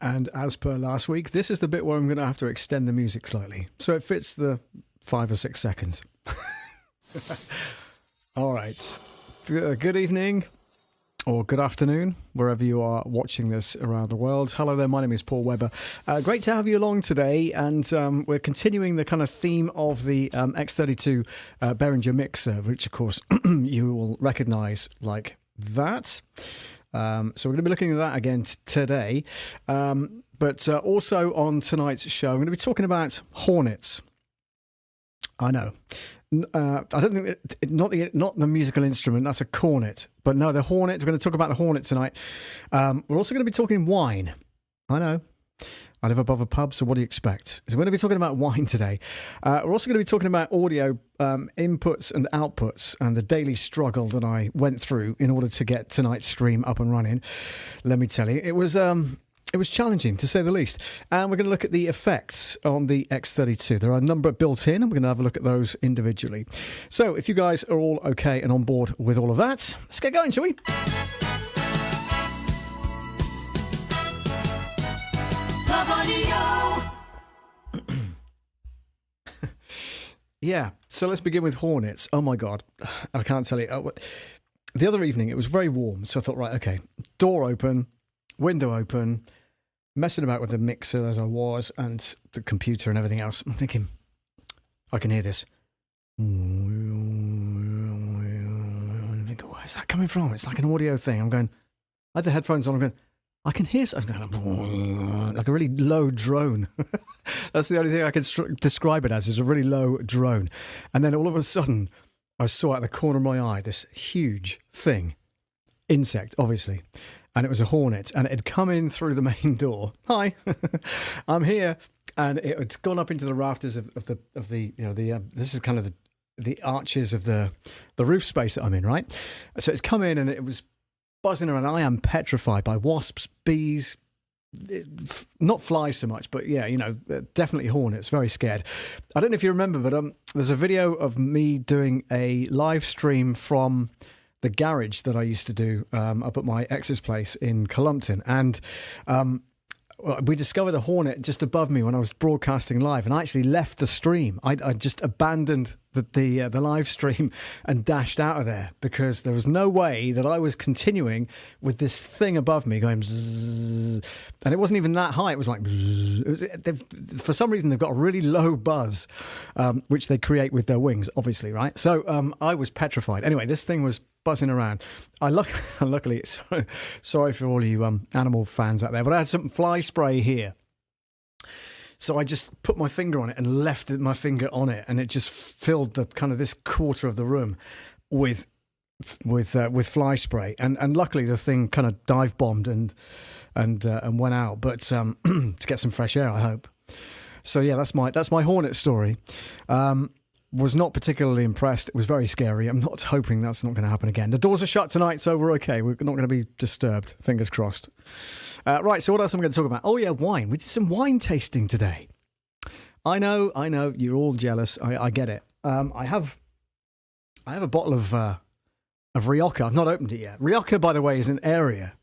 And as per last week, this is the bit where I'm going to have to extend the music slightly, so it fits the 5 or 6 seconds. All right. Good evening or good afternoon, wherever you are watching this around the world. Hello there, my name is Paul Webber. Great to have you along today, and we're continuing the kind of theme of the X32 Behringer Mixer, which of course you will recognise like that. So we're going to be looking at that again today. But also on tonight's show, I'm going to be talking about Hornets. I know. I don't think not the musical instrument. That's a cornet. But no, the Hornet. We're going to talk about the Hornet tonight. We're also going to be talking wine. I know. I live above a pub, so what do you expect? So we're going to be talking about wine today. We're also going to be talking about audio inputs and outputs and the daily struggle that I went through in order to get tonight's stream up and running. Let me tell you, it was challenging, to say the least. And we're going to look at the effects on the X32. There are a number built in, and we're going to have a look at those individually. So if you guys are all okay and on board with all of that, let's get going, shall we? Yeah, so let's begin with Hornets. Oh my God, I can't tell you. The other evening, it was very warm, so I thought, right, okay, door open, window open, messing about with the mixer as I was, and the computer and everything else. I'm thinking, I can hear this. I'm thinking, where's that coming from? It's like an audio thing. I'm going, I had the headphones on, I'm going, I can hear something like a really low drone. That's the only thing I can describe it as, is a really low drone. And then all of a sudden, I saw out the corner of my eye this huge thing, insect, obviously, and it was a hornet, and it had come in through the main door. Hi, I'm here, and it had gone up into the rafters of the this is kind of the arches of the roof space that I'm in, right? So it's come in, and it was buzzing around. I am petrified by wasps, bees, not flies so much, but yeah, definitely hornets. Very scared. I don't know if you remember, but there's a video of me doing a live stream from the garage that I used to do up at my ex's place in Columpton, and we discovered a hornet just above me when I was broadcasting live, and I actually left the stream. I just abandoned the live stream and dashed out of there because there was no way that I was continuing with this thing above me going bzzz, and it wasn't even that high. It was like bzzz. For some reason they've got a really low buzz, which they create with their wings, obviously, right? So I was petrified. Anyway, this thing was buzzing around. Luckily, sorry for all you animal fans out there, but I had some fly spray here. So I just put my finger on it and left my finger on it, and it just filled the kind of this quarter of the room with fly spray. And luckily the thing kind of dive bombed and went out, but to get some fresh air, I hope. So yeah, that's my Hornet story. Was not particularly impressed. It was very scary. I'm not hoping that's not going to happen again. The doors are shut tonight, so we're okay. We're not going to be disturbed. Fingers crossed. Right, so what else am I going to talk about? Oh yeah, wine. We did some wine tasting today. I know. You're all jealous. I get it. I have a bottle of Rioja. I've not opened it yet. Rioja, by the way, is an area,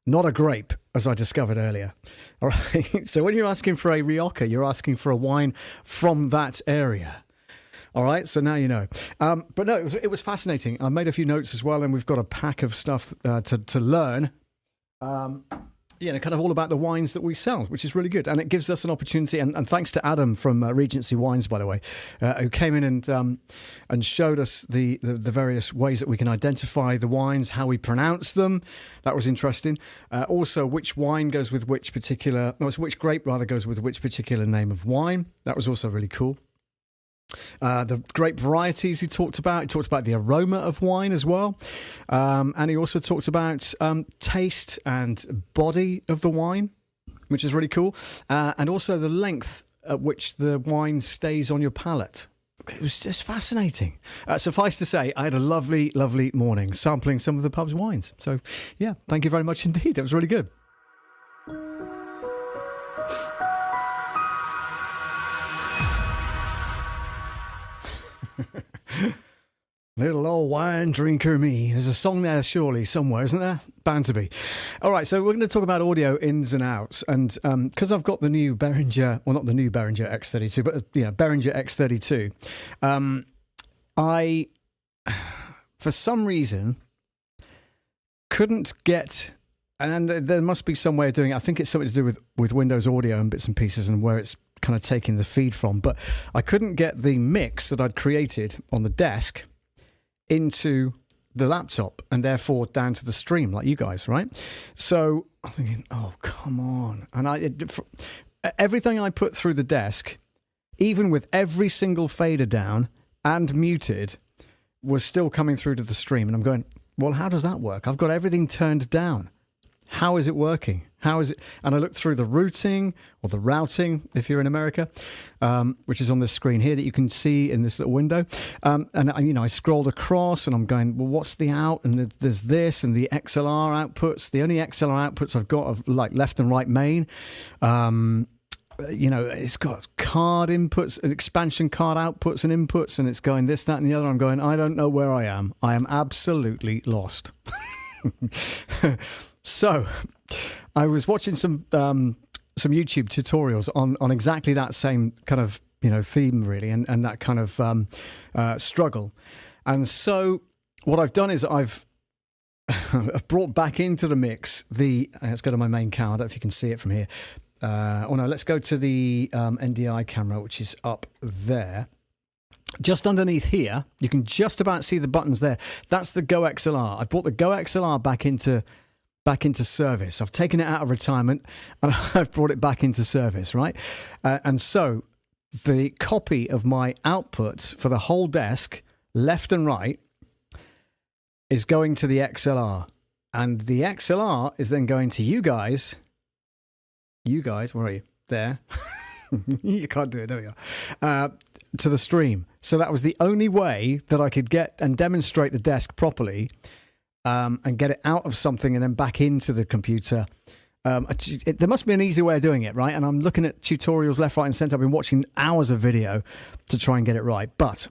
not a grape, as I discovered earlier. All right. So when you're asking for a Rioja, you're asking for a wine from that area. All right, so now you know. But no, it was fascinating. I made a few notes as well, and we've got a pack of stuff to learn. Kind of all about the wines that we sell, which is really good. And it gives us an opportunity, and thanks to Adam from Regency Wines, by the way, who came in and showed us the various ways that we can identify the wines, how we pronounce them. That was interesting. Also, which wine goes with which particular, which grape rather goes with which particular name of wine. That was also really cool. The grape varieties he talked about the aroma of wine as well, and he also talked about taste and body of the wine, which is really cool, and also the length at which the wine stays on your palate. It was just fascinating. Suffice to say, I had a lovely morning sampling some of the pub's wines. So yeah, thank you very much indeed. It was really good. Little old wine drinker me. There's a song there surely somewhere, isn't there? Bound to be. All right, so we're going to talk about audio ins and outs. And because I've got the new Behringer, well, not the new Behringer X32, but Behringer X32, I, for some reason, couldn't get, and there must be some way of doing it. I think it's something to do with Windows Audio and bits and pieces and where it's kind of taking the feed from. But I couldn't get the mix that I'd created on the desk into the laptop and therefore down to the stream like you guys, right? So I'm thinking, oh, come on. And everything I put through the desk, even with every single fader down and muted, was still coming through to the stream. And I'm going, well, how does that work? I've got everything turned down. How is it working? How is it? And I looked through the routing, or the routing, if you're in America, which is on this screen here that you can see in this little window. And I scrolled across, and I'm going, well, what's the out? And there's this, and the XLR outputs. The only XLR outputs I've got are like left and right main. It's got card inputs, expansion card outputs and inputs, and it's going this, that, and the other. I'm going, I don't know where I am. I am absolutely lost. So, I was watching some YouTube tutorials on exactly that same kind of theme really, and that kind of struggle. And so, what I've done is I've brought back into the mix let's go to my main camera. I don't know if you can see it from here. Let's go to the NDI camera, which is up there. Just underneath here, you can just about see the buttons there. That's the GoXLR. I've brought the GoXLR back into service. I've taken it out of retirement and I've brought it back into service, right? And so the copy of my outputs for the whole desk, left and right, is going to the XLR. And the XLR is then going to you guys. You guys, where are you? There. You can't do it, there we go. To the stream. So that was the only way that I could get and demonstrate the desk properly. And get it out of something and then back into the computer. There must be an easy way of doing it, right? And I'm looking at tutorials left, right, and centre. I've been watching hours of video to try and get it right. But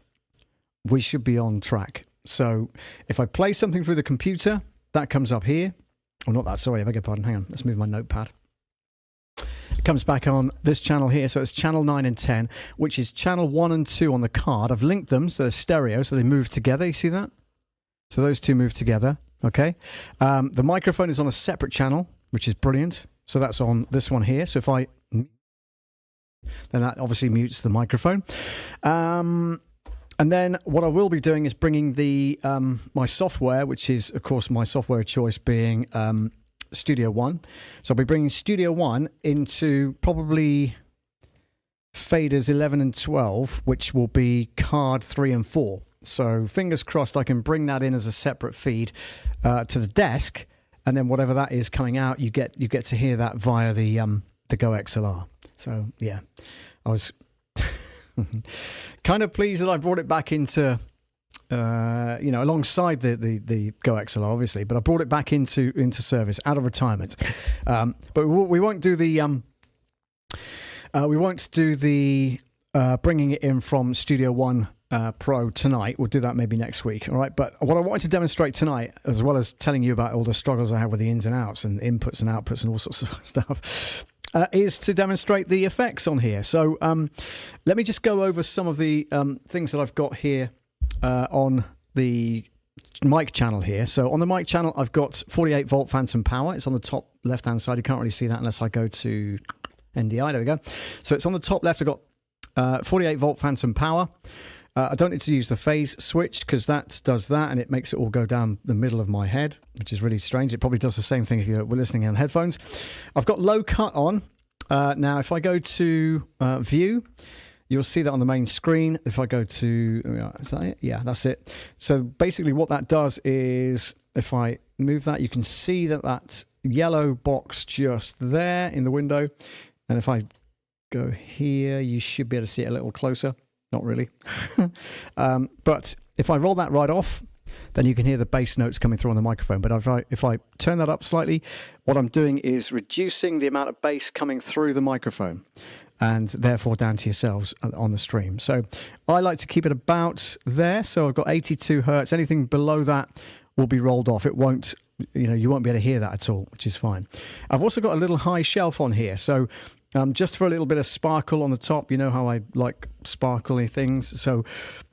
we should be on track. So if I play something through the computer, that comes up here. Oh, not that, sorry, I beg your pardon. Hang on, let's move my notepad. It comes back on this channel here. So it's channel 9 and 10, which is channel 1 and 2 on the card. I've linked them so they're stereo, so they move together. You see that? So those two move together, okay? The microphone is on a separate channel, which is brilliant. So that's on this one here. So if I... then that obviously mutes the microphone. And then what I will be doing is bringing the my software, which is, of course, my software of choice being Studio One. So I'll be bringing Studio One into probably faders 11 and 12, which will be card 3 and 4. So fingers crossed I can bring that in as a separate feed to the desk, and then whatever that is coming out, you get to hear that via the GoXLR. So yeah, I was kind of pleased that I brought it back into alongside the GoXLR, obviously, but I brought it back into service out of retirement. But we won't do the bringing it in from Studio One Pro tonight. We'll do that maybe next week. All right. But what I wanted to demonstrate tonight, as well as telling you about all the struggles I have with the ins and outs and inputs and outputs and all sorts of stuff, is to demonstrate the effects on here. So let me just go over some of the things that I've got here on the mic channel here. So on the mic channel, I've got 48 volt phantom power. It's on the top left hand side. You can't really see that unless I go to NDI. There we go. So it's on the top left. I've got 48 volt phantom power. I don't need to use the phase switch because that does that, and it makes it all go down the middle of my head, which is really strange. It probably does the same thing if you were listening on headphones. I've got low cut on. Now, if I go to view, you'll see that on the main screen. If I go to, is that it? Yeah, that's it. So basically what that does is, if I move that, you can see that yellow box just there in the window. And if I go here, you should be able to see it a little closer. Not really. But if I roll that right off, then you can hear the bass notes coming through on the microphone. But if I turn that up slightly, what I'm doing is reducing the amount of bass coming through the microphone, and therefore down to yourselves on the stream. So I like to keep it about there. So I've got 82 hertz. Anything below that will be rolled off. It won't, you won't be able to hear that at all, which is fine. I've also got a little high shelf on here. So just for a little bit of sparkle on the top, you know how I like sparkly things. So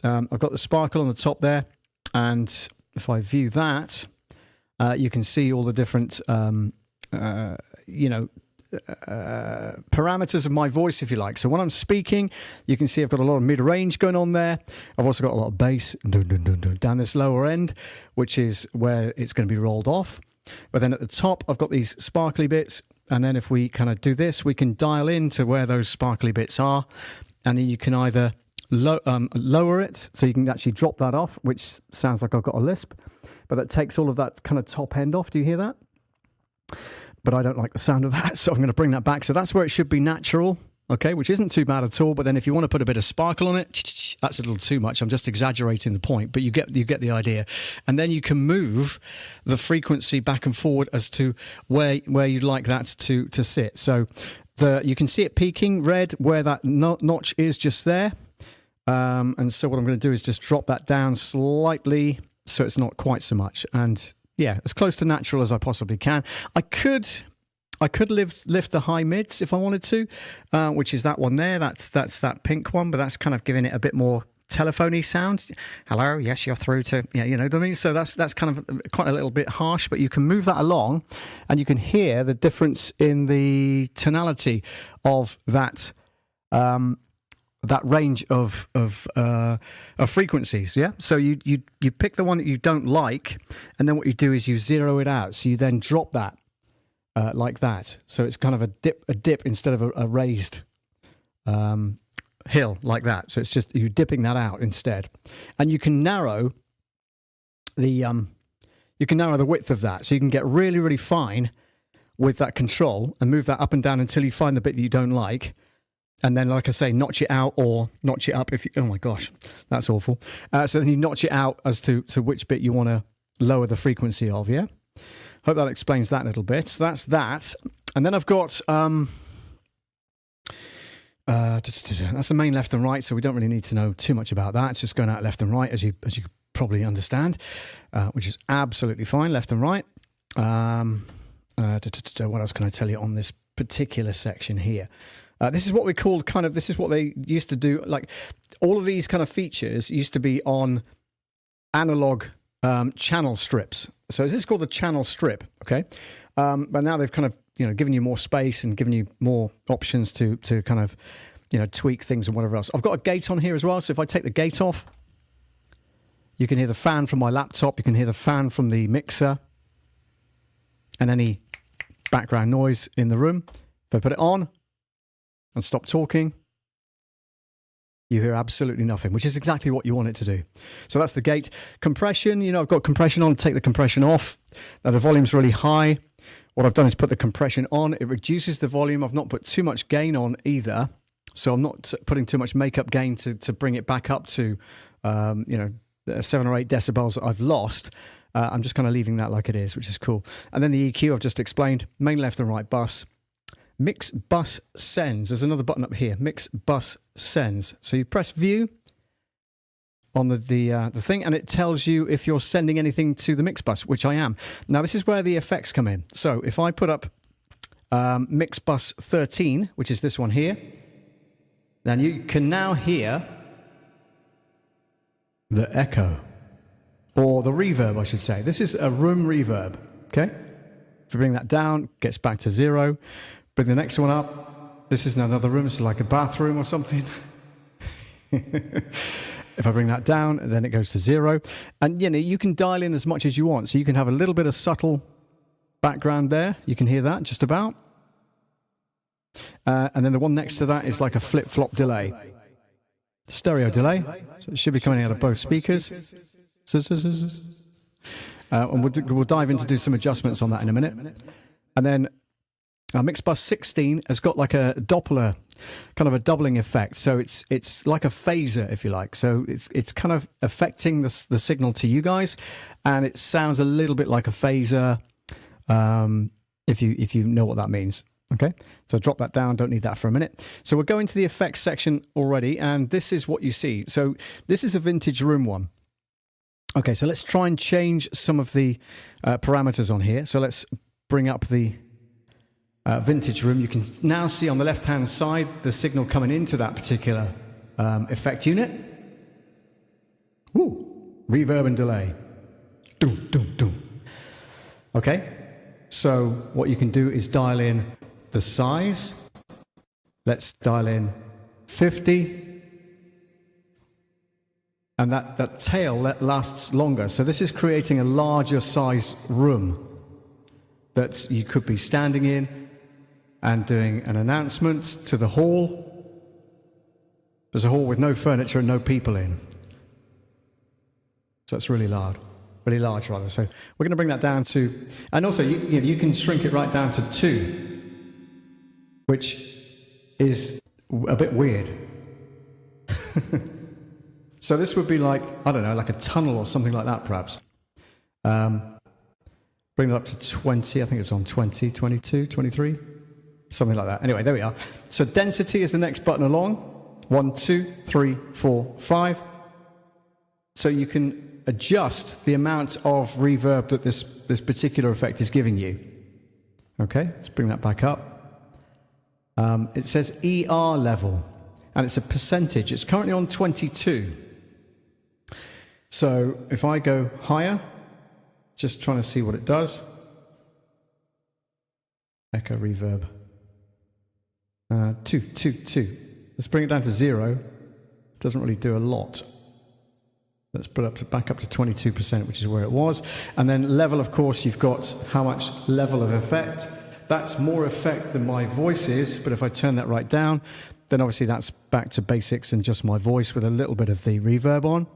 I've got the sparkle on the top there. And if I view that, you can see all the different, parameters of my voice, if you like. So when I'm speaking, you can see I've got a lot of mid-range going on there. I've also got a lot of bass down this lower end, which is where it's going to be rolled off. But then at the top, I've got these sparkly bits. And then if we kind of do this, we can dial into where those sparkly bits are. And then you can either lower it, so you can actually drop that off, which sounds like I've got a lisp. But that takes all of that kind of top end off. Do you hear that? But I don't like the sound of that, so I'm going to bring that back. So that's where it should be natural, okay, which isn't too bad at all. But then if you want to put a bit of sparkle on it, that's a little too much. I'm just exaggerating the point, but you get the idea. And then you can move the frequency back and forward as to where you'd like that to sit. So you can see it peaking red where that notch is just there. And so what I'm going to do is just drop that down slightly so it's not quite so much. And yeah, as close to natural as I possibly can. I could lift the high mids if I wanted to, which is that one there. That's that pink one, but that's kind of giving it a bit more telephony sound. Hello, yes, you're through to, yeah, you know what I mean? So that's kind of quite a little bit harsh, but you can move that along and you can hear the difference in the tonality of that range of frequencies, yeah. So you pick the one that you don't like, and then what you do is you zero it out. So you then drop that like that. So it's kind of a dip instead of a raised hill like that. So it's just you dipping that out instead, and you can narrow the width of that. So you can get really, really fine with that control and move that up and down until you find the bit that you don't like. And then, like I say, notch it out or notch it up if you... Oh, my gosh, that's awful. So then you notch it out as to which bit you want to lower the frequency of, yeah? Hope that explains that a little bit. So that's that. And then I've got... that's the main left and right, so we don't really need to know too much about that. It's just going out left and right, as you probably understand, which is absolutely fine, left and right. What else can I tell you on this particular section here? This is what we called this is what they used to do. Like all of these kind of features used to be on analog channel strips. So this is called the channel strip, okay? But now they've kind of, given you more space and given you more options to kind of, tweak things and whatever else. I've got a gate on here as well. So if I take the gate off, you can hear the fan from my laptop. You can hear the fan from the mixer and any background noise in the room. If I put it on and stop talking, you hear absolutely nothing, which is exactly what you want it to do. So that's the gate. Compression, I've got compression on, take the compression off. Now the volume's really high. What I've done is put the compression on. It reduces the volume. I've not put too much gain on either. So I'm not putting too much makeup gain to bring it back up to, 7 or 8 decibels that I've lost. I'm just kind of leaving that like it is, which is cool. And then the EQ I've just explained, main, left and right bus. Mix bus sends. There's another button up here. Mix bus sends. So you press view on the thing, and it tells you if you're sending anything to the mix bus, which I am. Now this is where the effects come in. So if I put up mix bus 13, which is this one here, then you can now hear the echo, or the reverb, I should say. This is a room reverb. Okay. If we bring that down, gets back to 0. Bring the next one up. This is another room. It's like a bathroom or something. If I bring that down, then it goes to 0. And, you can dial in as much as you want. So you can have a little bit of subtle background there. You can hear that just about. And then the one next to that is like a flip-flop delay. Stereo delay. So it should be coming out of both speakers. And we'll dive in to do some adjustments on that in a minute. And then mix bus 16 has got like a Doppler, kind of a doubling effect. So it's like a phaser, if you like. So it's kind of affecting the signal to you guys, and it sounds a little bit like a phaser, if you know what that means. Okay, so drop that down. Don't need that for a minute. So we'll go into the effects section already, and this is what you see. So this is a vintage room one. Okay, so let's try and change some of the parameters on here. So let's bring up the vintage room. You can now see on the left-hand side the signal coming into that particular effect unit. Woo! Reverb and delay. Doom, doom, doom. Okay, so what you can do is dial in the size. Let's dial in 50. And that tail that lasts longer. So this is creating a larger size room that you could be standing in and doing an announcement to the hall. There's a hall with no furniture and no people in. So it's really large rather. So we're going to bring that down to, and also you can shrink it right down to 2, which is a bit weird. So this would be like, I don't know, like a tunnel or something like that, perhaps. Bring it up to 20. I think it was on 20, 22, 23. Something like that. Anyway, there we are. So density is the next button along. 1, 2, 3, 4, 5. So you can adjust the amount of reverb that this particular effect is giving you. Okay, let's bring that back up. It says ER level, and it's a percentage. It's currently on 22. So if I go higher, just trying to see what it does. Echo reverb. 2. Let's bring it down to 0. It doesn't really do a lot. Let's put it back up to 22%, which is where it was. And then level, of course, you've got how much level of effect. That's more effect than my voice is, but if I turn that right down, then obviously that's back to basics and just my voice with a little bit of the reverb on.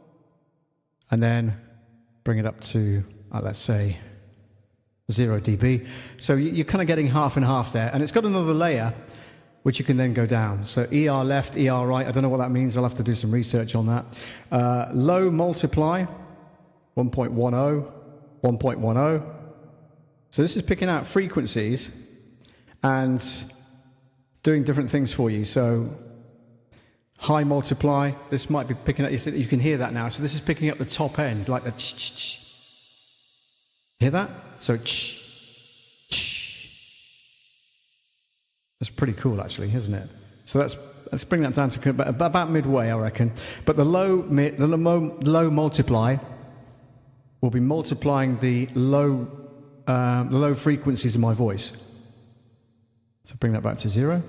And then bring it up to, let's say, 0 dB. So you're kind of getting half and half there. And it's got another layer, which you can then go down. So ER left, ER right. I don't know what that means. I'll have to do some research on that. Low multiply, 1.10, 1.10. So this is picking out frequencies and doing different things for you. So high multiply, this might be picking up, you can hear that now. So this is picking up the top end, like the ch-ch-ch. Hear that? So ch-ch. That's pretty cool, actually, isn't it? So let's bring that down to about midway, I reckon. But the low multiply will be multiplying the low frequencies of my voice. So bring that back to 0.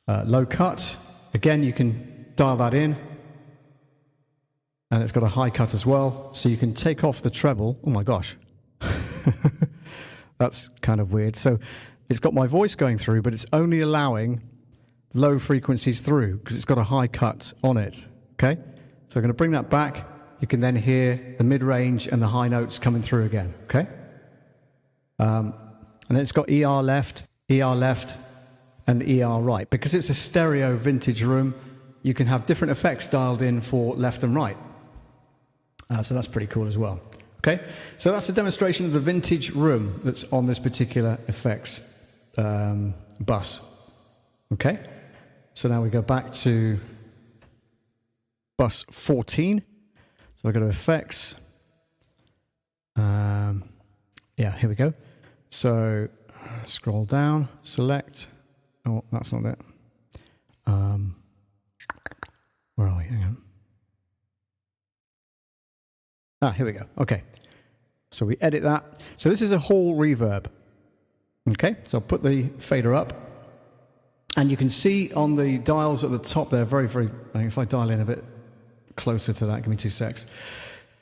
Low cut, again, you can dial that in. And it's got a high cut as well, so you can take off the treble. Oh my gosh. That's kind of weird. So it's got my voice going through, but it's only allowing low frequencies through because it's got a high cut on it. Okay, so I'm going to bring that back. You can then hear the mid-range and the high notes coming through again. Okay, and then it's got ER left, and ER right. Because it's a stereo vintage room, you can have different effects dialed in for left and right. So that's pretty cool as well. Okay, so that's a demonstration of the vintage room that's on this particular effects bus. Okay, so now we go back to bus 14. So I go to effects. Yeah, here we go. So scroll down, select. Oh, that's not it. Where are we? Hang on. Here we go. Okay. So we edit that. So this is a hall reverb. Okay. So I'll put the fader up. And you can see on the dials at the top there, very, very, if I dial in a bit closer to that, give me 2 secs.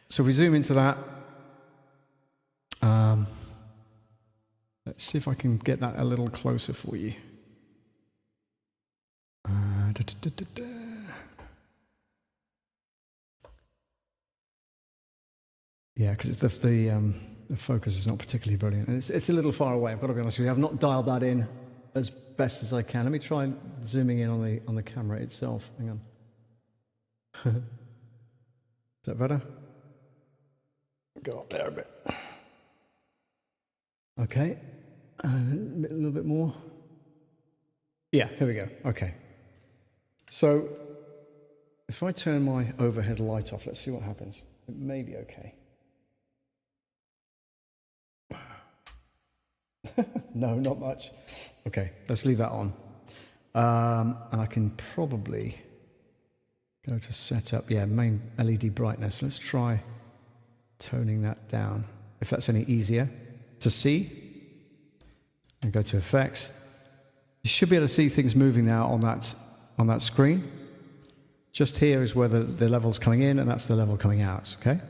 So we zoom into that. Let's see if I can get that a little closer for you. Yeah, because the focus is not particularly brilliant. And it's a little far away, I've got to be honest with you. I've not dialed that in as best as I can. Let me try zooming in on the camera itself. Hang on. Is that better? Go up there a bit. Okay. A little bit more. Yeah, here we go. Okay. So if I turn my overhead light off, let's see what happens. It may be okay. No, not much. Okay, let's leave that on. And I can probably go to setup. Yeah, main LED brightness. Let's try toning that down, if that's any easier to see. And go to effects. You should be able to see things moving now on that screen. Just here is where the level's coming in, and that's the level coming out. Okay.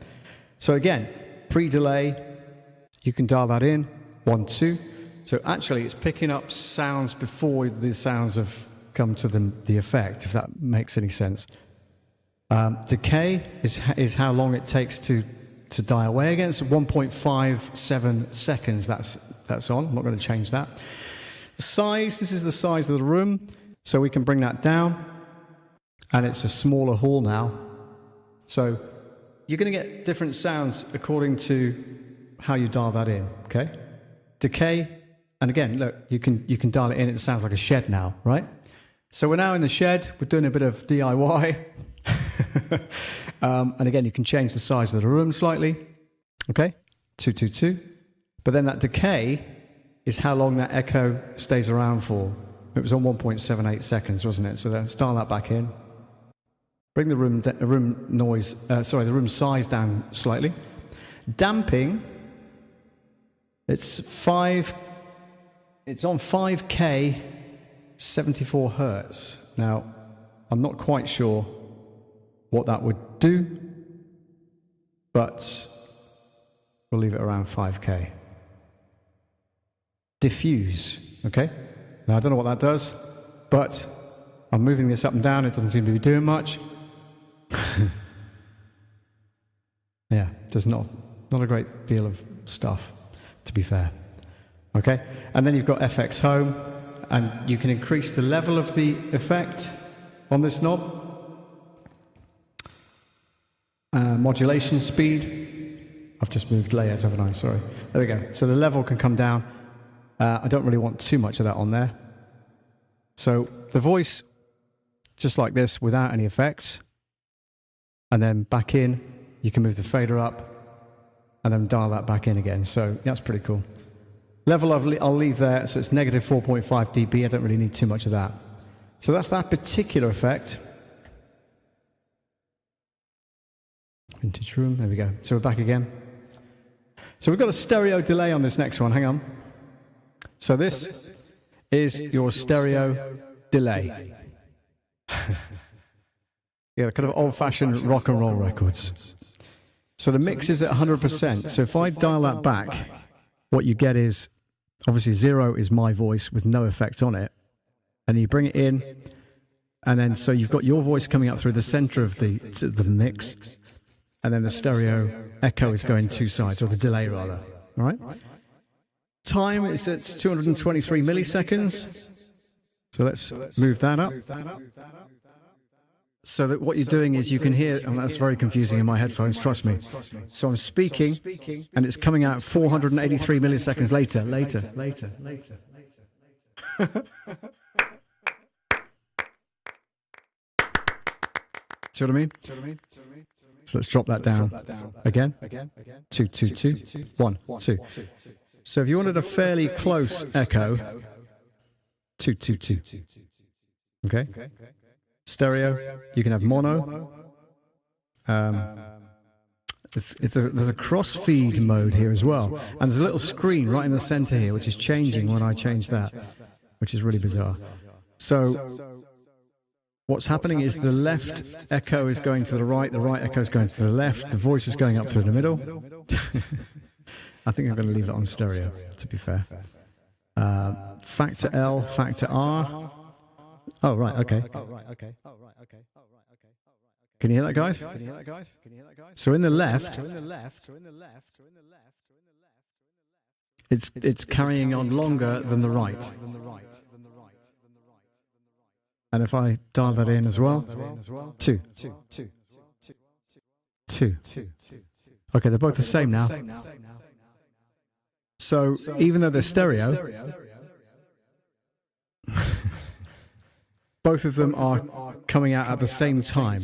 So again, pre-delay, you can dial that in. 1, 2. So actually, it's picking up sounds before the sounds have come to the effect, if that makes any sense. Decay is how long it takes to die away again. It's 1.57 seconds. That's on. I'm not going to change that. Size. This is the size of the room, so we can bring that down, and it's a smaller hall now. So you're going to get different sounds according to how you dial that in. Okay. Decay, and again, look, you can dial it in. It sounds like a shed now, right? So we're now in the shed. We're doing a bit of DIY, and again, you can change the size of the room slightly. Okay, 222. But then that decay is how long that echo stays around for. It was on 1.78 seconds, wasn't it? So let's dial that back in. Bring the room size down slightly. Damping. It's on 5K, 74 hertz. Now, I'm not quite sure what that would do, but we'll leave it around 5K. Diffuse, okay? Now, I don't know what that does, but I'm moving this up and down. It doesn't seem to be doing much. Yeah, there's not a great deal of stuff, to be fair. Okay, and then you've got FX Home, and you can increase the level of the effect on this knob. Modulation speed. I've just moved layers, haven't I? Sorry. There we go. So the level can come down. I don't really want too much of that on there. So the voice, just like this, without any effects. And then back in, you can move the fader up, and then dial that back in again. So that's pretty cool. Level I'll leave there, so it's negative 4.5 dB. I don't really need too much of that. So that's that particular effect. Vintage room, there we go. So we're back again. So we've got a stereo delay on this next one, hang on. So this is your stereo delay. Yeah, kind of old-fashioned rock and roll records. So the mix is at 100%. So if I dial that back, what you get is, obviously 0 is my voice with no effect on it. and you bring it in, and then so you've got your voice coming up through the center of the mix, and then the stereo echo is going two sides, or the delay rather. All right. Time is at 223 milliseconds. So let's move that up. So that what you're doing is you can hear, and that's very confusing in my headphones, trust me. So I'm speaking, and it's coming out 483 milliseconds later. See what I mean? So let's drop that down again. 2, 2, 2, 1, 2. So if you wanted a fairly close echo, 2, 2, 2. Okay? Stereo, you can have mono. There's a cross-feed mode here as well. And there's a little screen right in the center here, which is changing when I change that, which is really bizarre. So what's happening is the left echo is going to the right echo is going to the left, the voice is going up through the middle. I think I'm going to leave it on stereo, to be fair. Factor L, factor R. Oh, right, okay. Can you hear that, guys? So in the left, it's carrying on longer than the right. And if I dial that in as well, 2. Okay, they're both the same now. So even though they're stereo, both of them are coming out at the same time.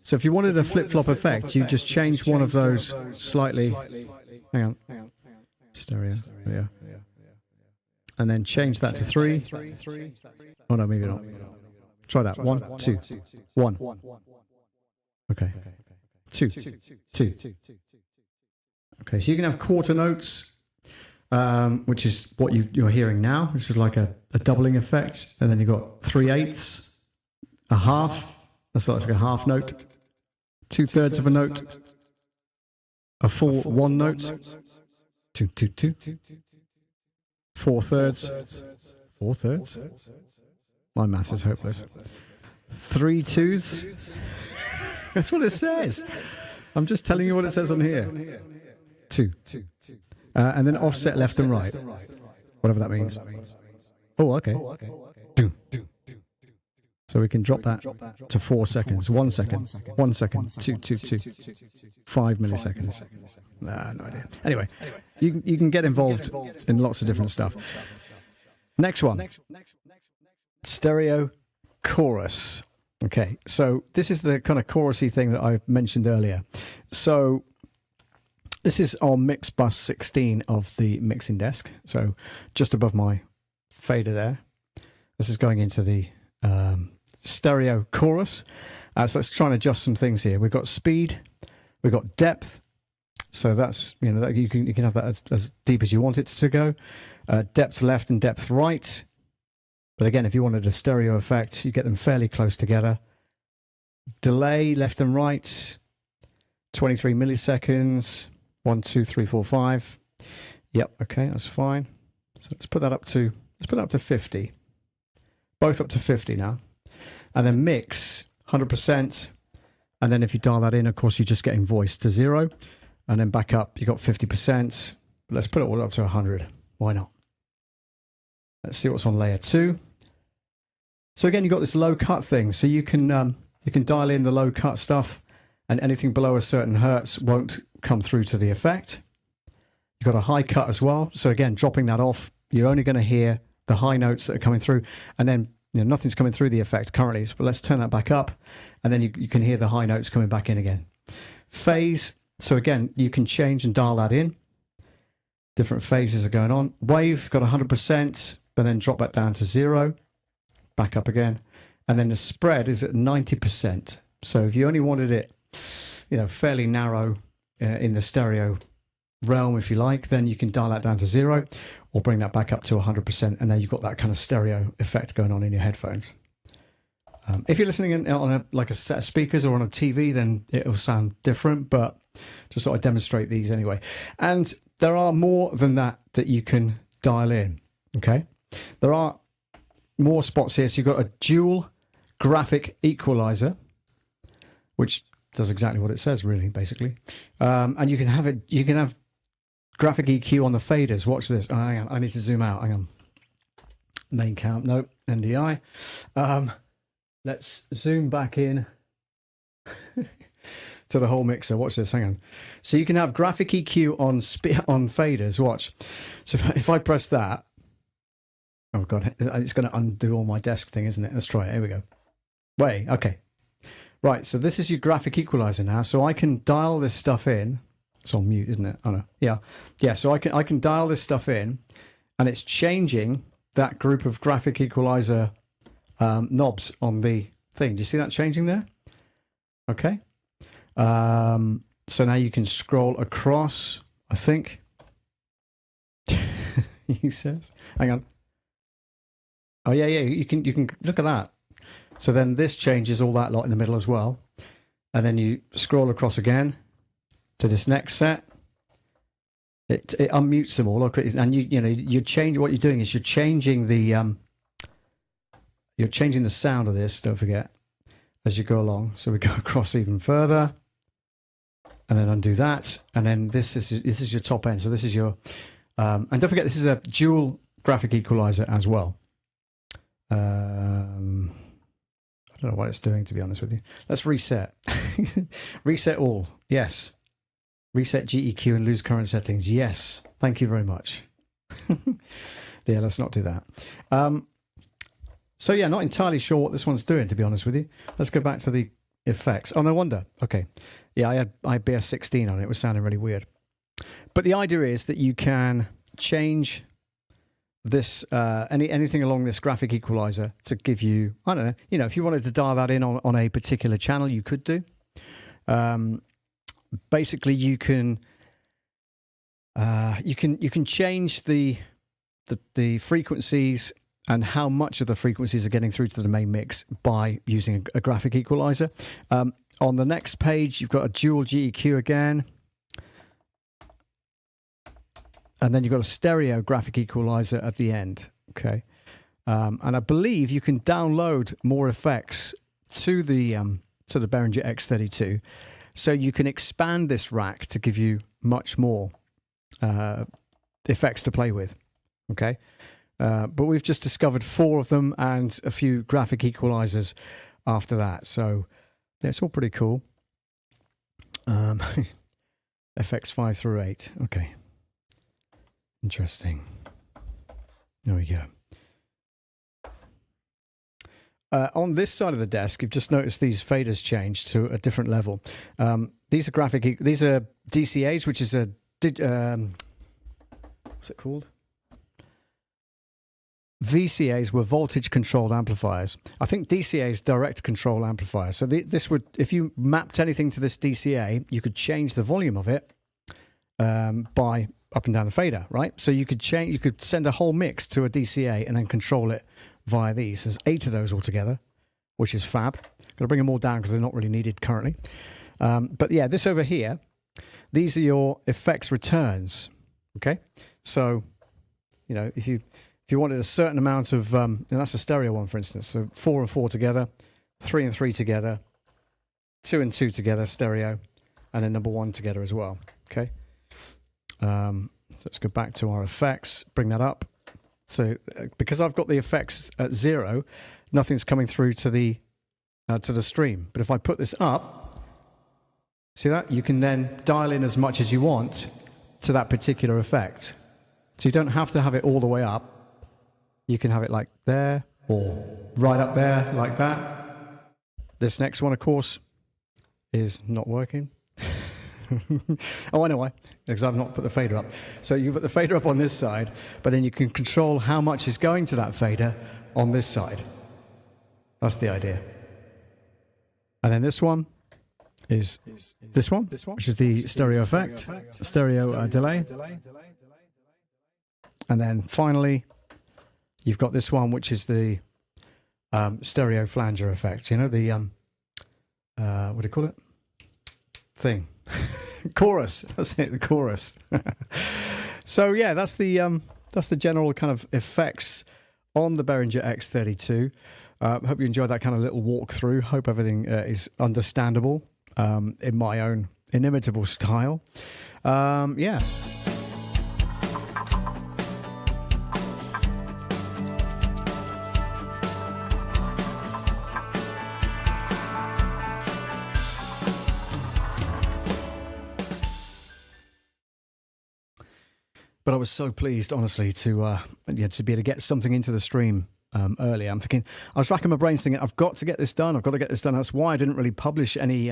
So if you wanted a flip-flop effect, you just change one of those slightly. Hang on. Stereo. Yeah. And then change that to 3. Oh, no, maybe not. Try that. 1, 2, 1. Okay. 2, 2. Okay, so you can have quarter notes, which is what you're hearing now, which is like a doubling effect. And then you've got 3/8, a half. That's like a half note. 2/3 of a note. A full one note. 2, 2, 2. 4/3. 4/3. My maths is hopeless. 3 2s. That's what it says. I'm just telling you what it says on here. 2. And then offset left and right. Whatever that means. Oh, okay. So we can drop that to 4 seconds. 1 second. 1 second. 2, 2, 2. 5 milliseconds. Nah, no idea. Anyway, you can get involved in lots of different stuff. Next one. Stereo chorus. Okay, so this is the kind of chorusy thing that I mentioned earlier. So this is on mix bus 16 of the mixing desk. So just above my fader there. This is going into the stereo chorus. So let's try and adjust some things here. We've got speed, we've got depth. So that's, you know, you can have that as deep as you want it to go. Depth left and depth right. But again, if you wanted a stereo effect, you get them fairly close together. Delay left and right, 23 milliseconds. 1, 2, 3, 4, 5. Yep, okay, that's fine. So let's put that up to 50. Both up to 50 now. And then mix 100%. And then if you dial that in, of course, you're just getting voice to 0. And then back up, you got 50%. But let's put it all up to 100. Why not? Let's see what's on layer 2. So again, you've got this low cut thing. So you can dial in the low cut stuff, and anything below a certain hertz won't come through to the effect. You've got a high cut as well. So again, dropping that off, you're only going to hear the high notes that are coming through, and then nothing's coming through the effect currently. But let's turn that back up, and then you can hear the high notes coming back in again. Phase. So again, you can change and dial that in. Different phases are going on. Wave, got 100%, but then drop that down to 0. Back up again. And then the spread is at 90%. So if you only wanted it, fairly narrow in the stereo realm, if you like, then you can dial that down to 0 or bring that back up to 100%. And then you've got that kind of stereo effect going on in your headphones. If you're listening on a set of speakers or on a TV, then it'll sound different, but just thought I'd demonstrate these anyway. And there are more than that you can dial in, okay? There are, more spots here. So you've got a dual graphic equalizer, which does exactly what it says, really, basically. And you can have it. You can have graphic EQ on the faders. Watch this. Oh, hang on, I need to zoom out. Hang on. Main count. No, NDI. Let's zoom back in to the whole mixer. Watch this. Hang on. So you can have graphic EQ on faders. Watch. So if I press that, oh god, it's going to undo all my desk thing, isn't it? Let's try it. Here we go. Wait. Okay. Right. So this is your graphic equalizer now. So I can dial this stuff in. It's on mute, isn't it? Oh no. Yeah. Yeah. So I can dial this stuff in, and it's changing that group of graphic equalizer knobs on the thing. Do you see that changing there? Okay. So now you can scroll across, I think. He says, hang on. Oh yeah, you can look at that. So then this changes all that lot in the middle as well. And then you scroll across again to this next set. It unmutes them all, and you change. What you're doing is you're changing the sound of this. Don't forget, as you go along. So we go across even further, and then undo that, and then this is your top end. So this is your, and don't forget this is a dual graphic equalizer as well. I don't know what it's doing, to be honest with you. Let's reset. Reset all. Yes. Reset GEQ and lose current settings. Yes. Thank you very much. Yeah, let's not do that. So yeah, not entirely sure what this one's doing, to be honest with you. Let's go back to the effects. Oh, no wonder. Okay. Yeah, I had BS16 on it. It was sounding really weird. But the idea is that you can change this anything along this graphic equalizer to give you, I don't know, if you wanted to dial that in on a particular channel, you could do. Basically, you can change the frequencies and how much of the frequencies are getting through to the main mix by using a graphic equalizer. On the next page, you've got a dual GEQ again. And then you've got a stereo graphic equalizer at the end. Okay. And I believe you can download more effects to the Behringer X32. So you can expand this rack to give you much more effects to play with. Okay. But we've just discovered 4 of them and a few graphic equalizers after that. So yeah, it's all pretty cool. FX 5 through 8. Okay. Interesting. There we go. On this side of the desk, you've just noticed these faders changed to a different level. These are DCAs, which is what's it called? VCAs were voltage controlled amplifiers. I think DCA is direct control amplifiers. So this would, if you mapped anything to this DCA, you could change the volume of it by up and down the fader, right? So you could send a whole mix to a DCA and then control it via these. There's 8 of those altogether, which is fab. Got to bring them all down because they're not really needed currently. But yeah, this over here, these are your effects returns. Okay, so if you wanted a certain amount of, and that's a stereo one, for instance. So 4 and 4 together, 3 and 3 together, 2 and 2 together, stereo, and then number 1 together as well. Okay. So let's go back to our effects, bring that up. So because I've got the effects at 0, nothing's coming through to the stream. But if I put this up, see that? You can then dial in as much as you want to that particular effect. So you don't have to have it all the way up. You can have it like there or right up there like that. This next one, of course, is not working. Oh, I know why. Because I've not put the fader up. So you put the fader up on this side, but then you can control how much is going to that fader on this side. That's the idea. And then this one is this one, which is the stereo effect, stereo delay. And then finally, you've got this one, which is the stereo flanger effect. You know, the, what do you call it? Thing. Chorus. That's it, the chorus. So yeah, that's the general kind of effects on the Behringer X32. Hope you enjoyed that kind of little walkthrough. Hope everything is understandable in my own inimitable style. Yeah. But I was so pleased, honestly, to be able to get something into the stream earlier. I'm thinking, I was racking my brains thinking, I've got to get this done. I've got to get this done. That's why I didn't really publish any,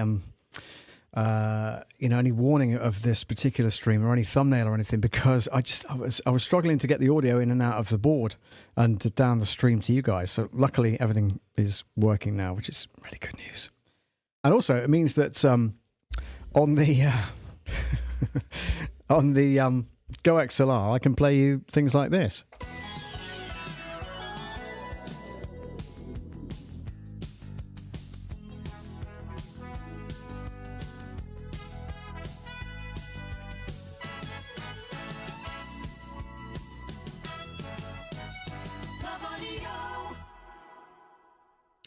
any warning of this particular stream or any thumbnail or anything, because I was struggling to get the audio in and out of the board and down the stream to you guys. So luckily, everything is working now, which is really good news. And also, it means that on the GoXLR, I can play you things like this.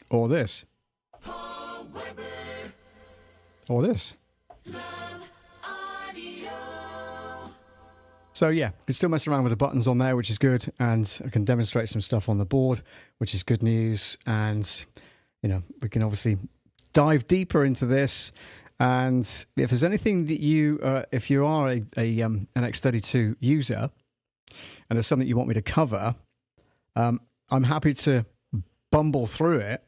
Or this. Or this. So yeah, you can still mess around with the buttons on there, which is good, and I can demonstrate some stuff on the board, which is good news. And we can obviously dive deeper into this. And if there's anything that if you are an X32 user, and there's something you want me to cover, I'm happy to bumble through it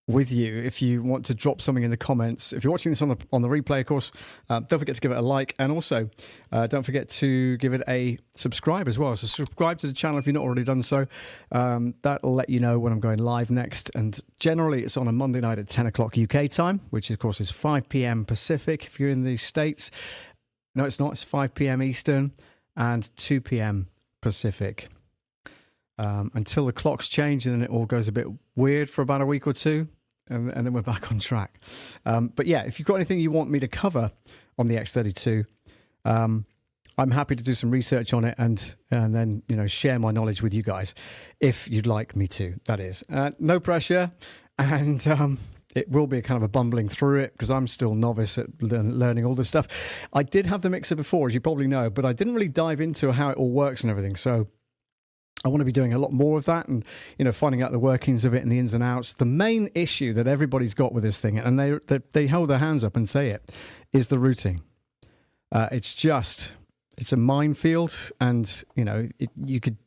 with you. If you want to drop something in the comments, if you're watching this on the replay, of course, don't forget to give it a like, and also don't forget to give it a subscribe as well. So subscribe to the channel if you've not already done so. That'll let you know when I'm going live next, and generally it's on a Monday night at 10 o'clock UK time, which of course is 5 p.m. Pacific if you're in the States. No, it's not. It's 5 p.m. Eastern and 2 p.m. Pacific. Until the clocks change, and then it all goes a bit weird for about a week or two, and then we're back on track. But yeah, if you've got anything you want me to cover on the X32, I'm happy to do some research on it and then share my knowledge with you guys, if you'd like me to. That is no pressure, and it will be a kind of a bumbling through it because I'm still novice at learning all this stuff. I did have the mixer before, as you probably know, but I didn't really dive into how it all works and everything. So I want to be doing a lot more of that, and finding out the workings of it and the ins and outs. The main issue that everybody's got with this thing, and they hold their hands up and say it, is the routing. It's a minefield, and you can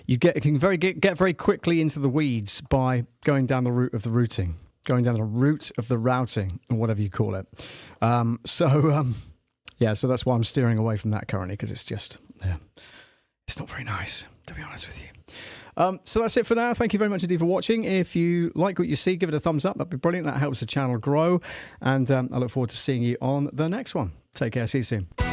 get very quickly into the weeds by going down the route of the routing, going down the route of the routing, or whatever you call it. So that's why I'm steering away from that currently, because it's just it's not very nice, to be honest with you. So that's it for now. Thank you very much indeed for watching. If you like what you see, give it a thumbs up. That'd be brilliant. That helps the channel grow. And I look forward to seeing you on the next one. Take care. See you soon.